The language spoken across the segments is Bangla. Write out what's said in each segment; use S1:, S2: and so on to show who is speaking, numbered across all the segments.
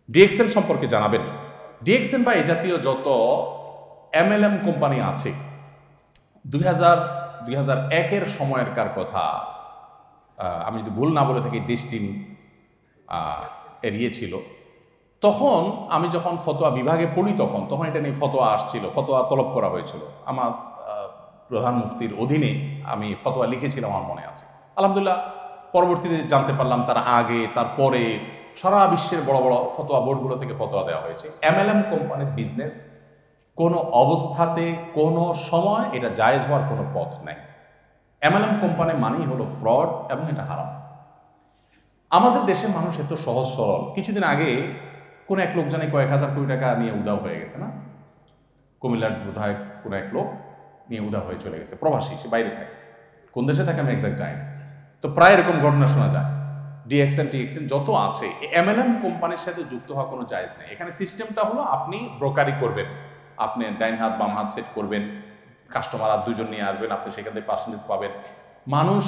S1: ডিএক্সএন সম্পর্কে জানাবেন। ডিএক্সএন বা এ জাতীয় যত এমএলএম কোম্পানি আছে 2001-এর সময়কার কথা, আমি যদি ভুল না বলে থাকি ডেস্টিন এরিয়ে ছিল। তখন আমি যখন ফতোয়া বিভাগে পড়ি তখন এটা নিয়ে ফতোয়া আসছিল, ফতোয়া তলব করা হয়েছিল। আমার প্রধান মুফতির অধীনে আমি ফতোয়া লিখেছিলাম, আমার মনে আছে। আলহামদুলিল্লাহ পরবর্তীতে জানতে পারলাম তার আগে তারপরে সারা বিশ্বের বড় বড় ফতোয়া বোর্ডগুলো থেকে ফতোয়া দেওয়া হয়েছে। এমএলএম কোম্পানির বিজনেস কোনো অবস্থাতে কোনো সময় এটা জায়েজ হওয়ার কোনো পথ নাই। এমএলএম কোম্পানি মানেই হলো ফ্রড এবং এটা হারাম। আমাদের দেশের মানুষ এত সহজ সরল। কিছুদিন আগে কোন এক লোক জানে কয়েক হাজার কোটি টাকা নিয়ে উধাও হয়ে গেছে না, কুমিল্লার বোধহয় কোনো এক লোক নিয়ে উধাও হয়ে চলে গেছে, প্রবাসী, সে বাইরে থাকে, কোন দেশে থাকে আমি এক্সাক্ট জানি না। তো প্রায় এরকম ঘটনা শোনা যায়। ডিএক্সএন টিএক্সএন যত আছে এমএলএম কোম্পানির সাথে যুক্ত হওয়া কোনো জায়েজ নেই। এখানে সিস্টেমটা হলো আপনি ব্রোকারি করবেন, আপনি ডাইন হাত বাম হাত সেট করবেন, কাস্টমার আর দুজন নিয়ে আসবেন, আপনি সেখান থেকে পার্সেন্টেজ পাবেন। মানুষ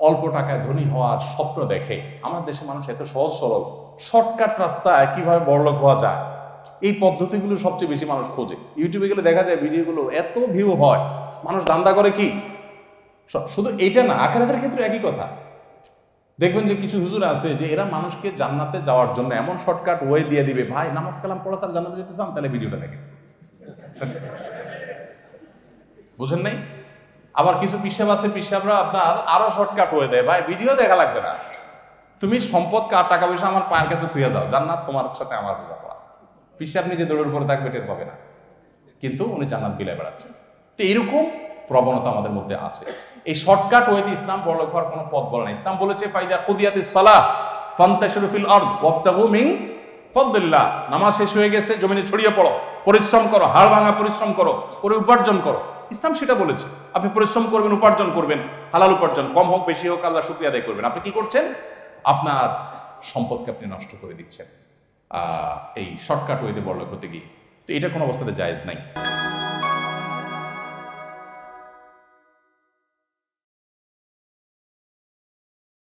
S1: অল্প টাকায় ধনী হওয়ার স্বপ্ন দেখে। আমার দেশের মানুষ এত সহজ সরল, শর্টকাট রাস্তায় কিভাবে বড়লোক হওয়া যায় এই পদ্ধতিগুলো সবচেয়ে বেশি মানুষ খোঁজে। ইউটিউবে গেলে দেখা যায় ভিডিওগুলো এত ভিউ হয়, মানুষ দান্দা করে কি। শুধু এইটা না, আখিরাতের ক্ষেত্রে একই কথা। দেখবেন যে কিছু হুজুর আছে যে এরা মানুষকে জান্নাতে যাওয়ার জন্য এমন শর্টকাট ওয়ে দিয়ে দিবে, ভাই নামাজ কালাম পড়া স্যার জান্নাতে যেতে চান তাহলে ভিডিওটা দেখেন। বুঝেন নাই? আবার কিছু পিসাব আছে, পিসাবরা আপনার আরো শর্টকাট ওয়ে দেয়, ভাই ভিডিও দেখা লাগবে না, তুমি সম্পদ কার টাকা পয়সা আমার পায়ের কাছে তুই যাও, জান্নাত তোমার সাথে আমার বোঝা পড়া। পিসাব নিজে দৌড়ের উপরে থাকবে, টের পাবে না, কিন্তু উনি জান্নাত বিলাই বেড়াচ্ছেন। তো এরকম প্রবণতা আমাদের মধ্যে আছে। এই শর্টকাট ওয়েতে ইসলাম বড়লোক হওয়ার কোনো পথ বলে না। ইসলাম বলেছে ফাইদা কুদিয়াতিস সালাহ ফান্তাশিরু ফিল আরদ ওয়াবতাগু মিন ফাদলিল্লাহ। নামাজ শেষ হয়ে গেছে, জমিনে ছড়িয়ে পড়ো, পরিশ্রম করো, হাড় ভাঙা পরিশ্রম করো, করে উপার্জন করো। ইসলাম সেটা বলেছে, আপনি পরিশ্রম করবেন, উপার্জন করবেন, হালাল উপার্জন, কম হোক বেশি হোক আল্লাহ শুকরিয়া আদায় করবেন। আপনি কি করছেন? আপনার সম্পদকে আপনি নষ্ট করে দিচ্ছেন এই শর্টকাট ওয়েতে বড়লোক হতে গিয়ে। তো এটা কোনো অবস্থাতে জায়েজ নাই।